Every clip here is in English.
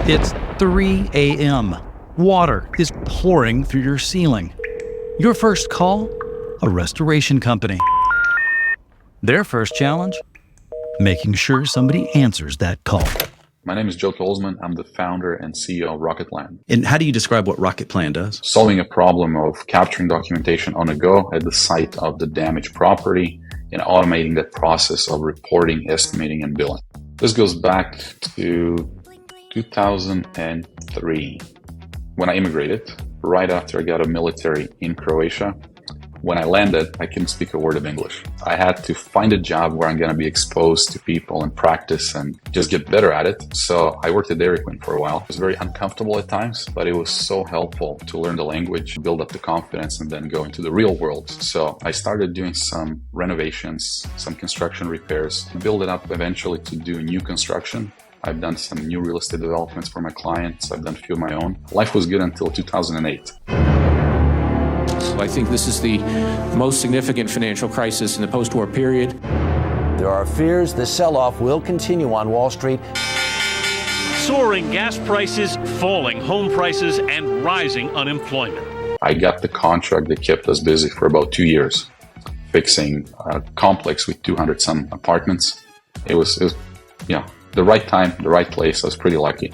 It's 3 a.m. Water is pouring through your ceiling. Your first call? A restoration company. Their first challenge? Making sure somebody answers that call. My name is Joe Tolzmann. I'm the founder and CEO of RocketPlan. And how do you describe what RocketPlan does? Solving a problem of capturing documentation on the go at the site of the damaged property and automating that process of reporting, estimating, and billing. This goes back to 2003 when I immigrated, right after I got a military in Croatia. When I landed, I couldn't speak a word of English. I had to find a job where I'm going to be exposed to people and practice and just get better at it. So I worked at Dairy Queen for a while. It was very uncomfortable at times, but it was so helpful to learn the language, build up the confidence, and then go into the real world. So I started doing some renovations, some construction repairs, build it up eventually to do new construction. I've done some new real estate developments for my clients. I've done a few of my own. Life was good until 2008. I think this is the most significant financial crisis in the post-war period. There are fears the sell-off will continue on Wall Street. Soaring gas prices, falling home prices, and rising unemployment. I got the contract that kept us busy for about 2 years, fixing a complex with 200 some apartments. It was the right time, the right place. I was pretty lucky.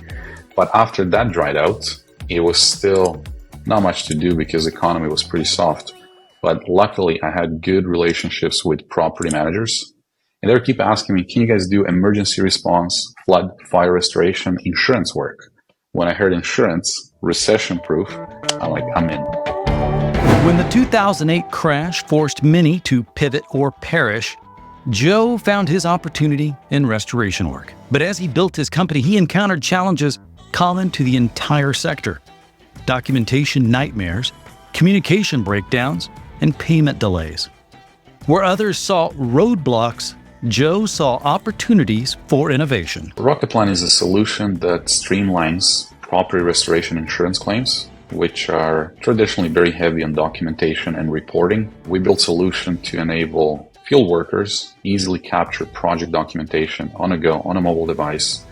But after that dried out, it was still not much to do because the economy was pretty soft. But luckily, I had good relationships with property managers. And they keep asking me, can you guys do emergency response, flood, fire restoration, insurance work? When I heard insurance, recession-proof, I'm like, I'm in. When the 2008 crash forced many to pivot or perish, Joe found his opportunity in restoration work. But as he built his company, he encountered challenges common to the entire sector: documentation nightmares, communication breakdowns, and payment delays. Where others saw roadblocks, Joe saw opportunities for innovation. RocketPlan is a solution that streamlines property restoration insurance claims, which are traditionally very heavy on documentation and reporting. We built a solution to enable field workers easily capture project documentation on a go, on a mobile device,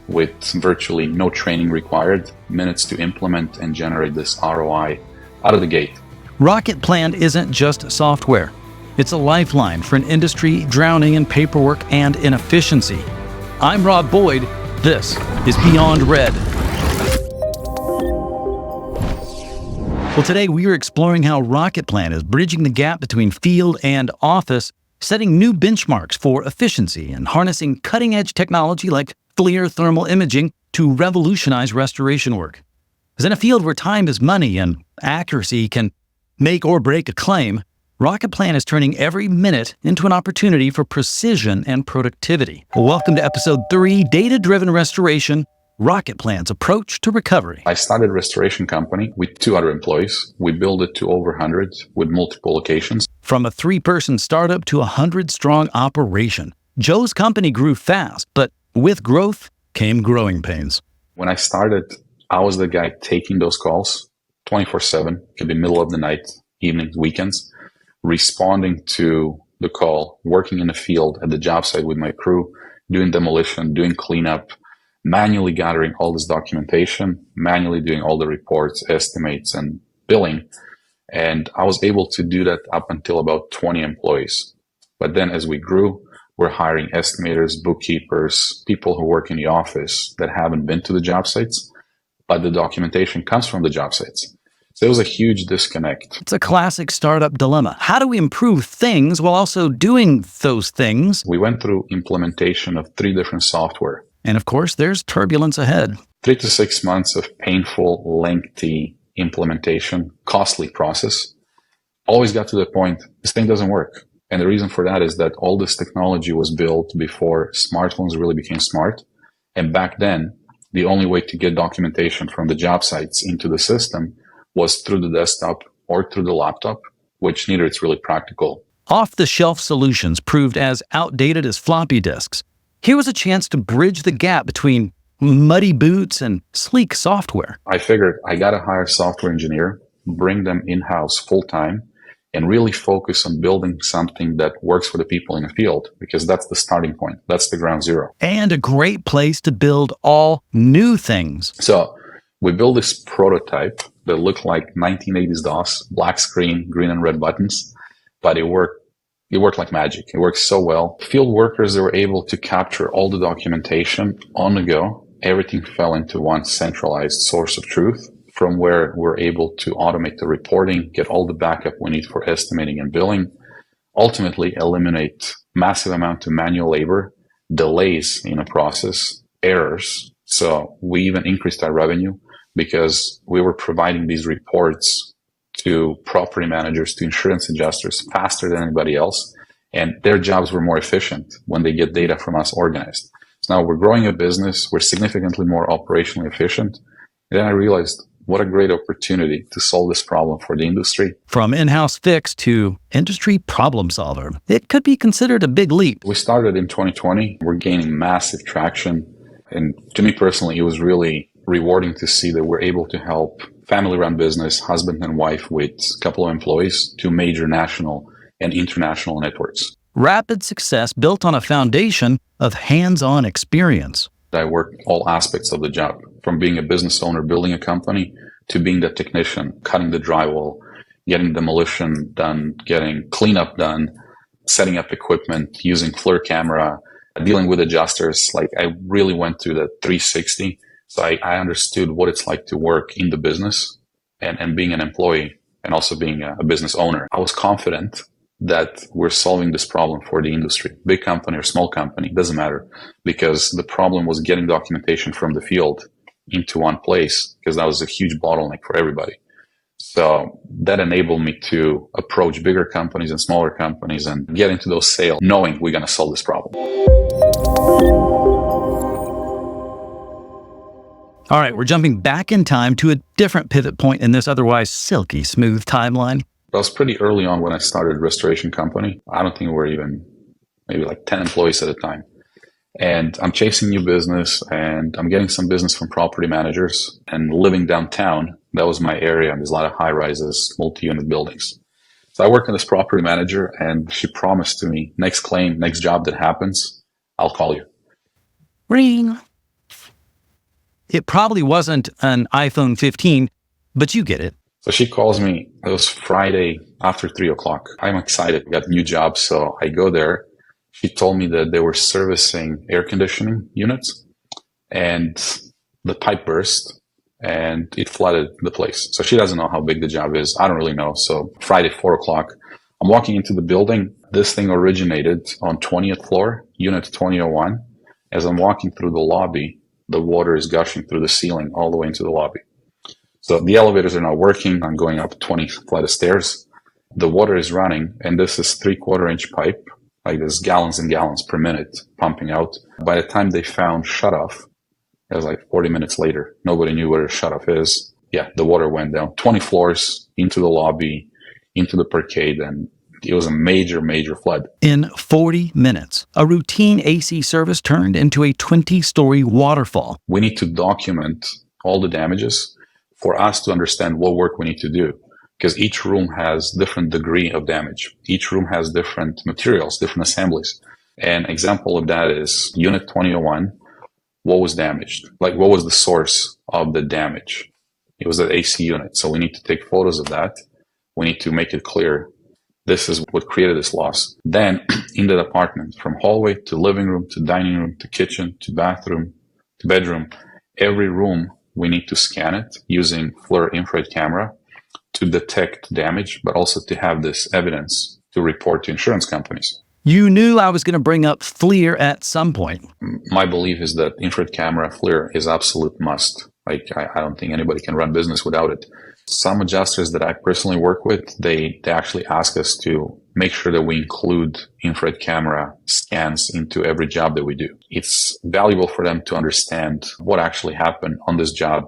with virtually no training required, minutes to implement and generate this ROI out of the gate. RocketPlan isn't just software. It's a lifeline for an industry drowning in paperwork and inefficiency. I'm Rob Boyd. This is Beyond Red. Well, today we are exploring how RocketPlan is bridging the gap between field and office, setting new benchmarks for efficiency and harnessing cutting-edge technology like FLIR Thermal Imaging to revolutionize restoration work. As in a field where time is money and accuracy can make or break a claim, RocketPlan is turning every minute into an opportunity for precision and productivity. Welcome to Episode 3, Data-Driven Restoration, RocketPlan's Approach to Recovery. I started a restoration company with 2 other employees. We built it to over 100 with multiple locations. From a 3-person startup to a 100-strong operation, Joe's company grew fast, but with growth came growing pains. When I started, I was the guy taking those calls 24/7, could be middle of the night, evenings, weekends, responding to the call, working in the field at the job site with my crew, doing demolition, doing cleanup, manually gathering all this documentation, manually doing all the reports, estimates, and billing. And I was able to do that up until about 20 employees. But then as we grew, we're hiring estimators, bookkeepers, people who work in the office that haven't been to the job sites, but the documentation comes from the job sites. So it was a huge disconnect. It's a classic startup dilemma. How do we improve things while also doing those things? We went through implementation of 3 different software. And of course, there's turbulence ahead. 3 to 6 months of painful, lengthy implementation, costly process. Always got to the point, this thing doesn't work. And the reason for that is that all this technology was built before smartphones really became smart. And back then, the only way to get documentation from the job sites into the system was through the desktop or through the laptop, which neither is really practical. Off-the-shelf solutions proved as outdated as floppy disks. Here was a chance to bridge the gap between muddy boots and sleek software. I figured I got to hire a software engineer, bring them in-house full-time, and really focus on building something that works for the people in the field, because that's the starting point. That's the ground zero. And a great place to build all new things. So we built this prototype that looked like 1980s DOS, black screen, green and red buttons, but it worked like magic. It worked so well. Field workers, they were able to capture all the documentation on the go. Everything fell into one centralized source of truth, from where we're able to automate the reporting, get all the backup we need for estimating and billing, ultimately eliminate massive amount of manual labor, delays in a process, errors. So we even increased our revenue because we were providing these reports to property managers, to insurance adjusters faster than anybody else. And their jobs were more efficient when they get data from us organized. So now we're growing a business. We're significantly more operationally efficient. And then I realized what a great opportunity to solve this problem for the industry. From in-house fix to industry problem solver, it could be considered a big leap. We started in 2020. We're gaining massive traction. And to me personally, it was really rewarding to see that we're able to help family-run business, husband and wife with a couple of employees, to major national and international networks. Rapid success built on a foundation of hands-on experience. I worked all aspects of the job, from being a business owner, building a company, to being the technician, cutting the drywall, getting demolition done, getting cleanup done, setting up equipment, using FLIR camera, dealing with adjusters. Like, I really went through the 360. So I understood what it's like to work in the business and being an employee and also being a business owner. I was confident that we're solving this problem for the industry, big company or small company, doesn't matter, because the problem was getting documentation from the field into one place, because that was a huge bottleneck for everybody. So that enabled me to approach bigger companies and smaller companies and get into those sales, knowing we're going to solve this problem. All right, we're jumping back in time to a different pivot point in this otherwise silky smooth timeline. I was pretty early on when I started a restoration company. I don't think we were even maybe like 10 employees at a time. And I'm chasing new business, and I'm getting some business from property managers, and living downtown. That was my area. There's a lot of high rises, multi-unit buildings. So I worked with this property manager, and she promised to me, next claim, next job that happens, I'll call you. Ring. It probably wasn't an iPhone 15, but you get it. So she calls me. It was Friday after 3:00. I'm excited. I got a new job. So I go there. She told me that they were servicing air conditioning units, and the pipe burst and it flooded the place. So she doesn't know how big the job is. I don't really know. So Friday, 4:00, I'm walking into the building. This thing originated on 20th floor, unit 2001. As I'm walking through the lobby, the water is gushing through the ceiling all the way into the lobby. So the elevators are not working. I'm going up 20 flight of stairs. The water is running, and this is 3/4 inch pipe, like there's gallons and gallons per minute pumping out. By the time they found shutoff, it was like 40 minutes later. Nobody knew where the shutoff is. Yeah, the water went down 20 floors into the lobby, into the parkade, and it was a major, major flood. In 40 minutes, a routine AC service turned into a 20-story waterfall. We need to document all the damages for us to understand what work we need to do, because each room has different degree of damage. Each room has different materials, different assemblies. An example of that is unit 2001. What was damaged? Like, what was the source of the damage? It was the AC unit. So we need to take photos of that. We need to make it clear this is what created this loss. Then in the apartment, from hallway to living room to dining room to kitchen to bathroom to bedroom, every room we need to scan it using FLIR infrared camera to detect damage, but also to have this evidence to report to insurance companies. You knew I was going to bring up FLIR at some point. My belief is that infrared camera FLIR is absolute must. Like, I don't think anybody can run business without it. Some adjusters that I personally work with, they actually ask us to make sure that we include infrared camera scans into every job that we do. It's valuable for them to understand what actually happened on this job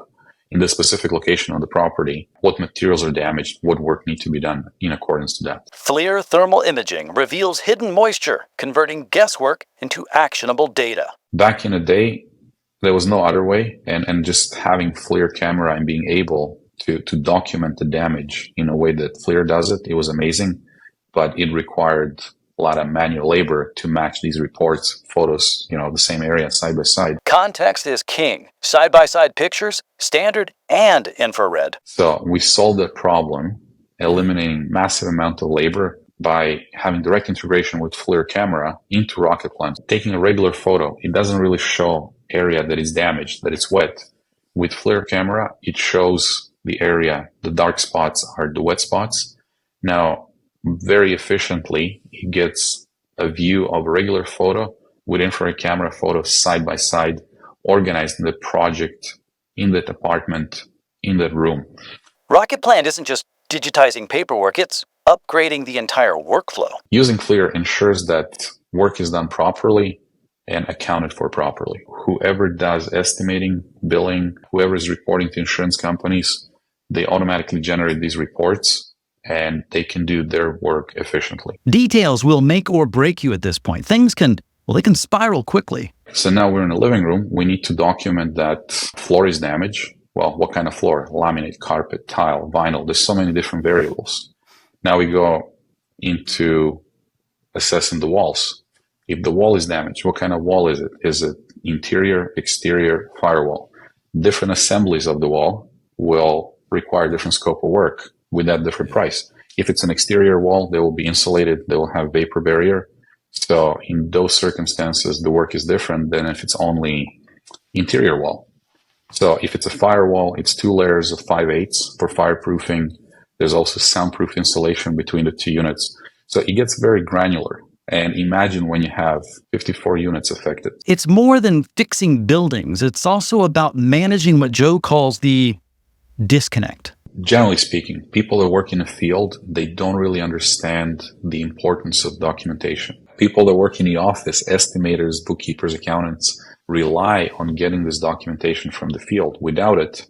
in the specific location of the property, what materials are damaged, what work needs to be done in accordance to that. FLIR Thermal Imaging reveals hidden moisture, converting guesswork into actionable data. Back in the day, there was no other way, and just having FLIR camera and being able to document the damage in a way that FLIR does it. It was amazing, but it required a lot of manual labor to match these reports, photos, the same area side by side. Context is king. Side-by-side pictures, standard and infrared. So we solved that problem, eliminating massive amount of labor by having direct integration with FLIR camera into RocketPlan. Taking a regular photo, it doesn't really show area that is damaged, that it's wet. With FLIR camera, it shows the area, the dark spots are the wet spots. Now, very efficiently, it gets a view of a regular photo with infrared camera photos side by side, organized in the project, in that apartment, in that room. RocketPlan isn't just digitizing paperwork, it's upgrading the entire workflow. Using FLIR ensures that work is done properly and accounted for properly. Whoever does estimating, billing, whoever is reporting to insurance companies, they automatically generate these reports and they can do their work efficiently. Details will make or break you at this point. Things can spiral quickly. So now we're in a living room. We need to document that floor is damaged. Well, what kind of floor? Laminate, carpet, tile, vinyl. There's so many different variables. Now we go into assessing the walls. If the wall is damaged, what kind of wall is it? Is it interior, exterior, firewall? Different assemblies of the wall will require different scope of work with that different price. If it's an exterior wall, they will be insulated. They will have vapor barrier. So in those circumstances, the work is different than if it's only interior wall. So if it's a firewall, it's 2 layers of 5/8 for fireproofing. There's also soundproof insulation between the 2 units. So it gets very granular. And imagine when you have 54 units affected. It's more than fixing buildings. It's also about managing what Joe calls the disconnect. Generally speaking, people that work in the field, they don't really understand the importance of documentation. People that work in the office, estimators, bookkeepers, accountants, rely on getting this documentation from the field. Without it,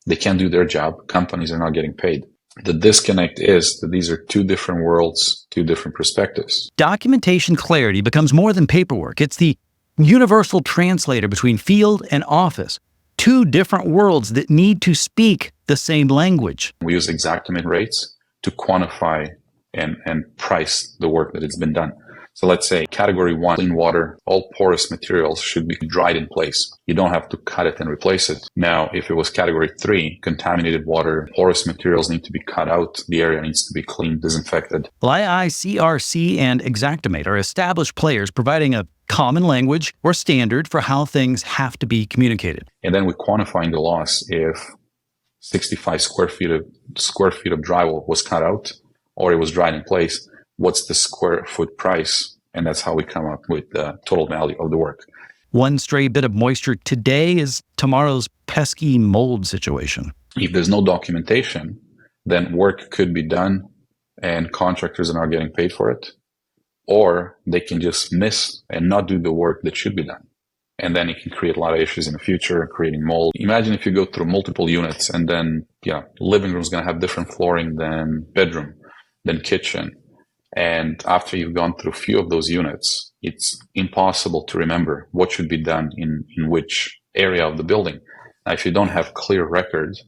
they can't do their job. Companies are not getting paid. The disconnect is that these are 2 different worlds, 2 different perspectives. Documentation clarity becomes more than paperwork. It's the universal translator between field and office. 2 different worlds that need to speak the same language. We use Xactimate rates to quantify and price the work that it's been done. So let's say category 1, clean water, all porous materials should be dried in place. You don't have to cut it and replace it. Now, if it was category 3, contaminated water, porous materials need to be cut out. The area needs to be cleaned, disinfected. FLIR, CRC, and Xactimate are established players providing a common language or standard for how things have to be communicated. And then we're quantifying the loss if 65 square feet of drywall was cut out or it was dried in place. What's the square foot price? And that's how we come up with the total value of the work. One stray bit of moisture today is tomorrow's pesky mold situation. If there's no documentation, then work could be done and contractors are not getting paid for it. Or they can just miss and not do the work that should be done. And then it can create a lot of issues in the future, creating mold. Imagine if you go through multiple units and then, living room is going to have different flooring than bedroom, than kitchen. And after you've gone through a few of those units, it's impossible to remember what should be done in which area of the building. Now, if you don't have clear records,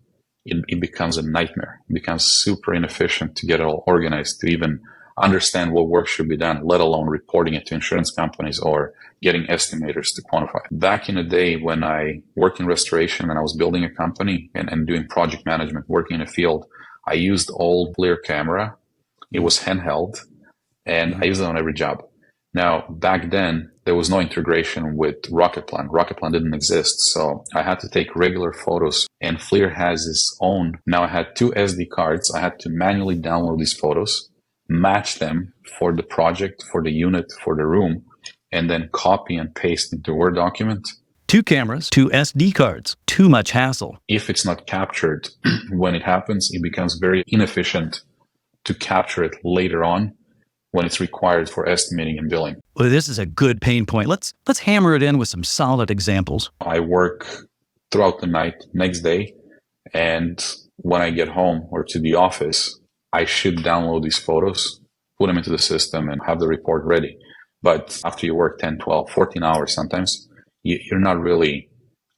it becomes a nightmare. It becomes super inefficient to get it all organized, to even understand what work should be done, let alone reporting it to insurance companies or getting estimators to quantify. Back in the day when I worked in restoration and I was building a company and doing project management, working in a field, I used old FLIR camera. It was handheld and I used it on every job. Now, back then, there was no integration with RocketPlan. RocketPlan didn't exist, so I had to take regular photos, and FLIR has its own. Now, I had 2 SD cards. I had to manually download these photos, match them for the project, for the unit, for the room, and then copy and paste into a Word document. 2 cameras, 2 SD cards, too much hassle. If it's not captured when it happens, it becomes very inefficient to capture it later on when it's required for estimating and billing. Well, this is a good pain point. Let's hammer it in with some solid examples. I work throughout the night, next day, and when I get home or to the office, I should download these photos, put them into the system, and have the report ready. But after you work 10, 12, 14 hours sometimes, you're not really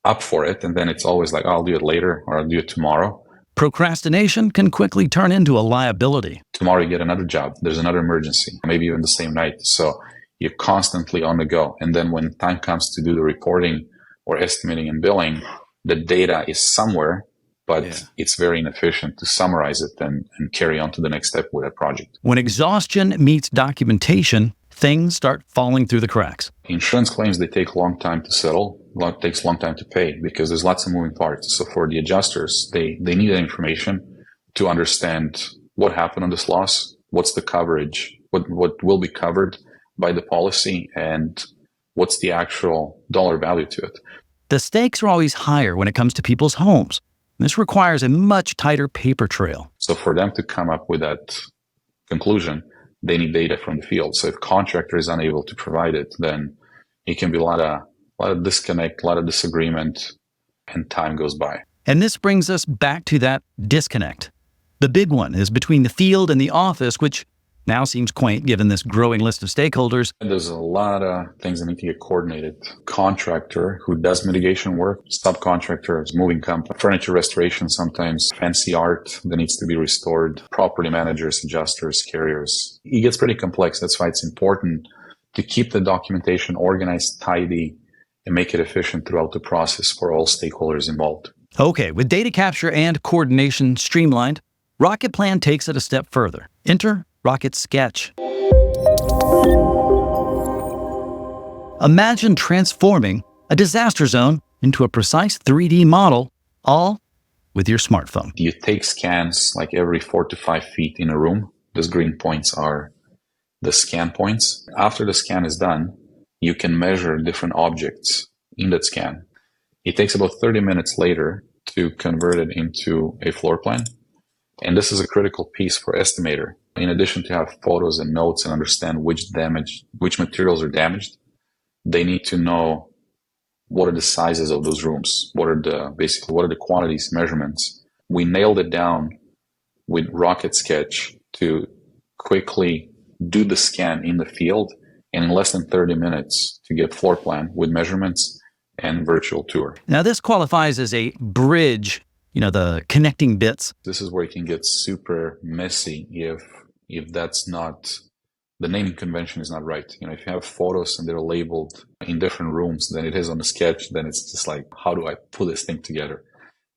up for it. And then it's always like, I'll do it later or I'll do it tomorrow. Procrastination can quickly turn into a liability. Tomorrow you get another job. There's another emergency, maybe even the same night. So you're constantly on the go. And then when time comes to do the reporting or estimating and billing, the data is somewhere, but it's very inefficient to summarize it and carry on to the next step with a project. When exhaustion meets documentation, things start falling through the cracks. Insurance claims, they take a long time to settle. It takes a long time to pay because there's lots of moving parts. So for the adjusters, they need that information to understand what happened on this loss, what's the coverage, what will be covered by the policy, and what's the actual dollar value to it. The stakes are always higher when it comes to people's homes. This requires a much tighter paper trail. So for them to come up with that conclusion, they need data from the field. So if contractor is unable to provide it, then it can be a lot of disconnect, a lot of disagreement, and time goes by. And this brings us back to that disconnect. The big one is between the field and the office, which now seems quaint given this growing list of stakeholders. And there's a lot of things that need to get coordinated. Contractor who does mitigation work, subcontractors, moving company, furniture restoration sometimes, fancy art that needs to be restored, property managers, adjusters, carriers. It gets pretty complex. That's why it's important to keep the documentation organized, tidy, and make it efficient throughout the process for all stakeholders involved. Okay, with data capture and coordination streamlined, RocketPlan takes it a step further. Enter Rocket Sketch. Imagine transforming a disaster zone into a precise 3D model, all with your smartphone. You take scans like every 4 to 5 feet in a room. Those green points are the scan points. After the scan is done, you can measure different objects in that scan. It takes about 30 minutes later to convert it into a floor plan. And this is a critical piece for estimator. In addition to have photos and notes and understand which materials are damaged, they need to know what are the sizes of those rooms, what are the quantities, measurements. We nailed it down with Rocket Sketch to quickly do the scan in the field, and in less than 30 minutes to get floor plan with measurements and virtual tour. Now this qualifies as a bridge, the connecting bits. This is where it can get super messy if that's not, the naming convention is not right. If you have photos and they're labeled in different rooms than it is on the sketch, then it's just like, how do I put this thing together?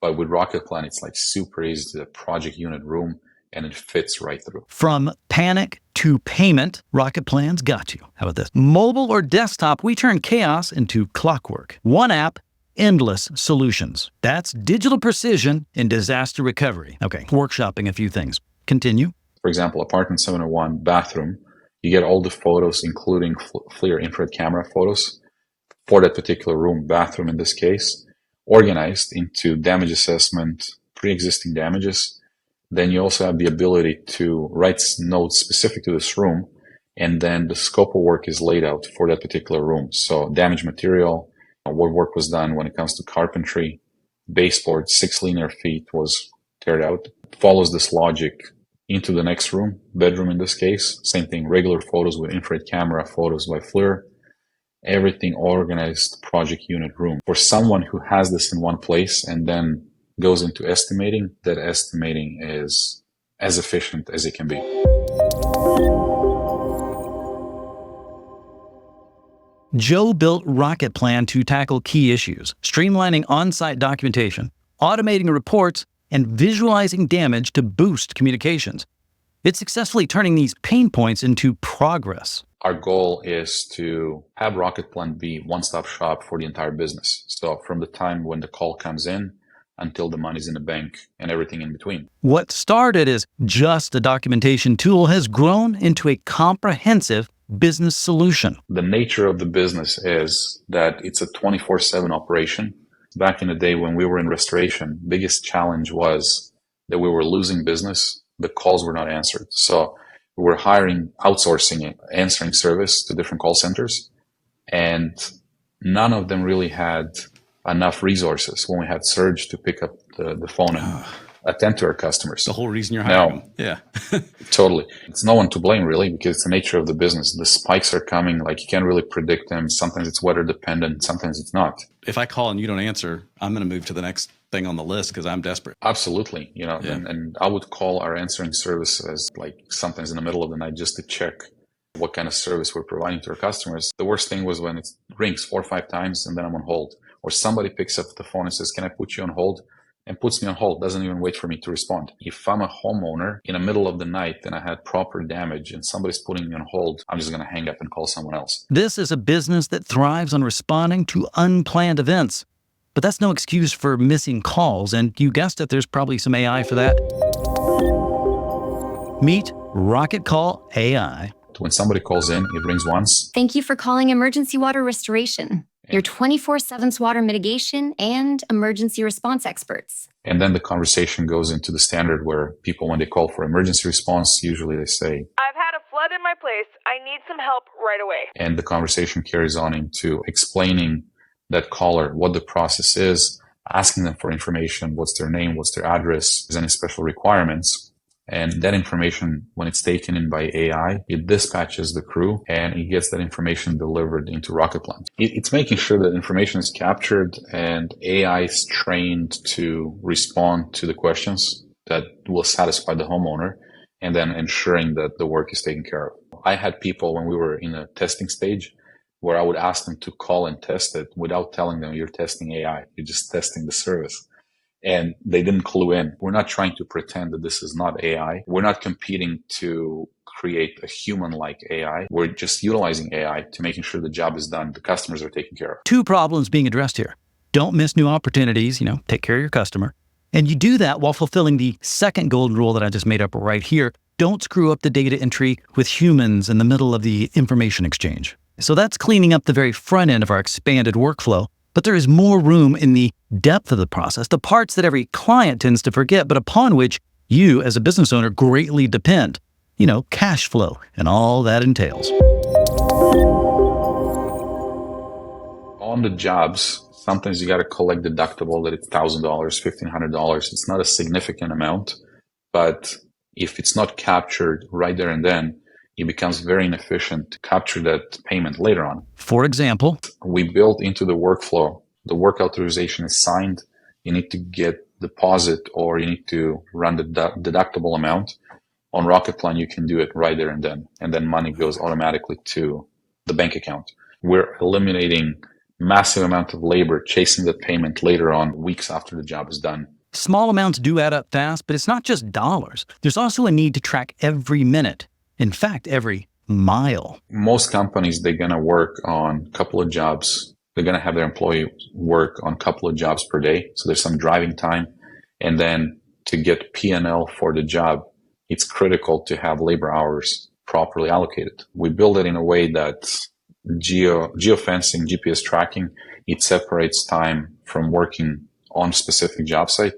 But with RocketPlan, it's like super easy to the project unit room, and it fits right through. From panic to payment, RocketPlan's got you. How about this? Mobile or desktop, we turn chaos into clockwork. One app, endless solutions. That's digital precision in disaster recovery. Okay, workshopping a few things. Continue. For example, apartment 701 bathroom, you get all the photos, including FLIR infrared camera photos for that particular room, bathroom in this case, organized into damage assessment, pre-existing damages. Then you also have the ability to write notes specific to this room, and then the scope of work is laid out for that particular room. So damage material, what work was done when it comes to carpentry, baseboard, 6 linear feet was teared out. Follows this logic into the next room, bedroom in this case. Same thing, regular photos with infrared camera, photos by FLIR. Everything organized project unit room. For someone who has this in one place and then goes into estimating, that estimating is as efficient as it can be. Joe built RocketPlan to tackle key issues, streamlining on-site documentation, automating reports, and visualizing damage to boost communications. It's successfully turning these pain points into progress. Our goal is to have RocketPlan be one-stop shop for the entire business. So from the time when the call comes in until the money's in the bank and everything in between. What started as just a documentation tool has grown into a comprehensive business solution. The nature of the business is that it's a 24/7 operation. Back in the day when we were in restoration, biggest challenge was that we were losing business. The calls were not answered. So we were outsourcing answering service to different call centers, and none of them really had enough resources when we had surge to pick up the phone attend to our customers. The whole reason you're hiring them. Yeah. Totally. It's no one to blame, really, because it's the nature of the business. The spikes are coming. Like, you can't really predict them. Sometimes it's weather dependent. Sometimes it's not. If I call and you don't answer, I'm going to move to the next thing on the list because I'm desperate. Absolutely. And I would call our answering service as like sometimes in the middle of the night just to check what kind of service we're providing to our customers. The worst thing was when it rings 4 or 5 times and then I'm on hold, or somebody picks up the phone and says, "Can I put you on hold?" and puts me on hold, doesn't even wait for me to respond. If I'm a homeowner in the middle of the night and I had proper damage and somebody's putting me on hold, I'm just going to hang up and call someone else. This is a business that thrives on responding to unplanned events. But that's no excuse for missing calls, and you guessed it, there's probably some AI for that. Meet RocketCall AI. When somebody calls in, it rings once. Thank you for calling Emergency Water Restoration, your 24/7 water mitigation and emergency response experts. And then the conversation goes into the standard where people, when they call for emergency response, usually they say, "I've had a flood in my place. I need some help right away." And the conversation carries on into explaining that caller what the process is, asking them for information, what's their name, what's their address, is any special requirements. And that information, when it's taken in by AI, it dispatches the crew and it gets that information delivered into RocketPlan. It's making sure that information is captured and AI is trained to respond to the questions that will satisfy the homeowner, and then ensuring that the work is taken care of. I had people when we were in a testing stage where I would ask them to call and test it without telling them you're testing AI. You're just testing the service. And they didn't clue in. We're not trying to pretend that this is not AI. We're not competing to create a human-like AI. We're just utilizing AI to making sure the job is done, the customers are taken care of. 2 problems being addressed here. Don't miss new opportunities, take care of your customer. And you do that while fulfilling the second golden rule that I just made up right here. Don't screw up the data entry with humans in the middle of the information exchange. So that's cleaning up the very front end of our expanded workflow. But there is more room in the depth of the process, the parts that every client tends to forget, but upon which you as a business owner greatly depend. Cash flow and all that entails. On the jobs, sometimes you got to collect deductible that it's $1,000, $1,500. It's not a significant amount, but if it's not captured right there and then, it becomes very inefficient to capture that payment later on. For example, we built into the workflow, the work authorization is signed. You need to get deposit or you need to run the deductible amount. On RocketPlan, you can do it right there and then money goes automatically to the bank account. We're eliminating massive amount of labor chasing that payment later on, weeks after the job is done. Small amounts do add up fast, but it's not just dollars. There's also a need to track every minute. In fact, every mile. Most companies, they're going to work on a couple of jobs. They're going to have their employee work on a couple of jobs per day. So there's some driving time. And then to get P&L for the job, it's critical to have labor hours properly allocated. We build it in a way that geofencing, GPS tracking, it separates time from working on a specific job site,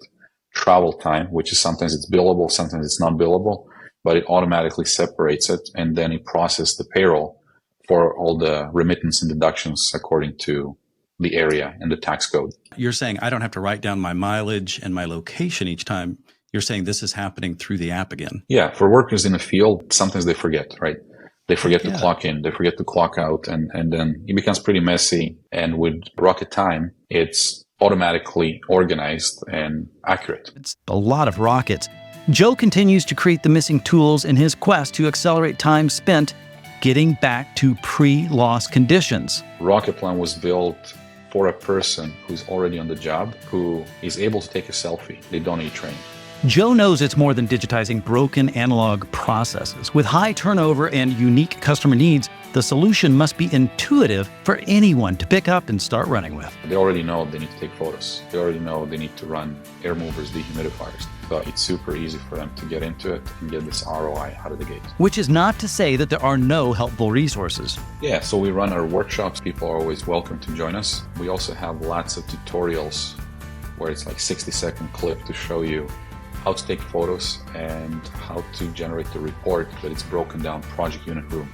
travel time, which is sometimes it's billable, sometimes it's not billable, but it automatically separates it, and then it processes the payroll for all the remittance and deductions according to the area and the tax code. You're saying I don't have to write down my mileage and my location each time. You're saying this is happening through the app again. Yeah, for workers in the field, sometimes they forget, right? They forget to clock in, they forget to clock out, and then it becomes pretty messy. And with RocketTime, it's automatically organized and accurate. It's a lot of rockets. Joe continues to create the missing tools in his quest to accelerate time spent getting back to pre-loss conditions. RocketPlan was built for a person who's already on the job, who is able to take a selfie. They don't need training. Joe knows it's more than digitizing broken analog processes. With high turnover and unique customer needs, the solution must be intuitive for anyone to pick up and start running with. They already know they need to take photos. They already know they need to run air movers, dehumidifiers. So it's super easy for them to get into it and get this ROI out of the gate. Which is not to say that there are no helpful resources. Yeah, so we run our workshops. People are always welcome to join us. We also have lots of tutorials where it's like 60-second clip to show you how to take photos and how to generate the report that it's broken down project unit room.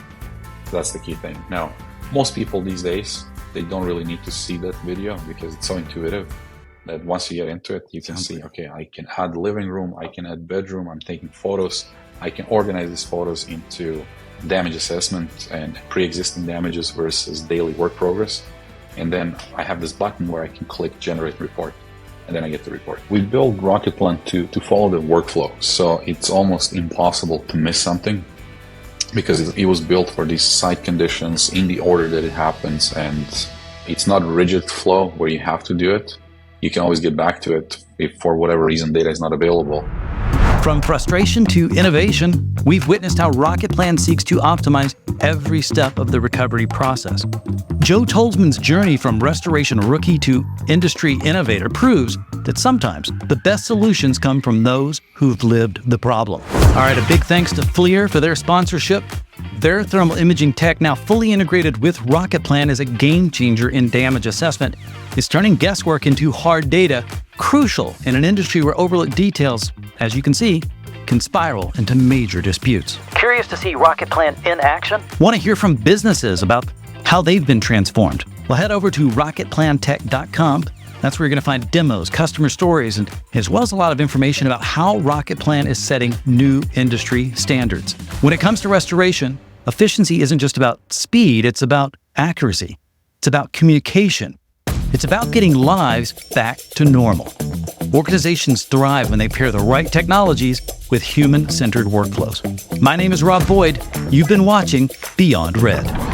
So that's the key thing. Now, most people these days, they don't really need to see that video because it's so intuitive. that once you get into it, you can see, okay, I can add living room, I can add bedroom, I'm taking photos, I can organize these photos into damage assessment and pre-existing damages versus daily work progress. And then I have this button where I can click generate report, and then I get the report. We build RocketPlan to follow the workflow, so it's almost impossible to miss something because it was built for these site conditions in the order that it happens, and it's not a rigid flow where you have to do it. You can always get back to it if for whatever reason data is not available. From frustration to innovation, we've witnessed how RocketPlan seeks to optimize every step of the recovery process. Joe Tolzmann's journey from restoration rookie to industry innovator proves that sometimes the best solutions come from those who've lived the problem. All right, a big thanks to FLIR for their sponsorship. Their thermal imaging tech, now fully integrated with RocketPlan, is a game changer in damage assessment. It's turning guesswork into hard data, crucial in an industry where overlooked details, as you can see, can spiral into major disputes. Curious to see RocketPlan in action? Want to hear from businesses about how they've been transformed? Well, head over to rocketplantech.com. That's where you're going to find demos, customer stories, and as well as a lot of information about how RocketPlan is setting new industry standards. When it comes to restoration, efficiency isn't just about speed, it's about accuracy. It's about communication. It's about getting lives back to normal. Organizations thrive when they pair the right technologies with human-centered workflows. My name is Rob Boyd. You've been watching Beyond Red.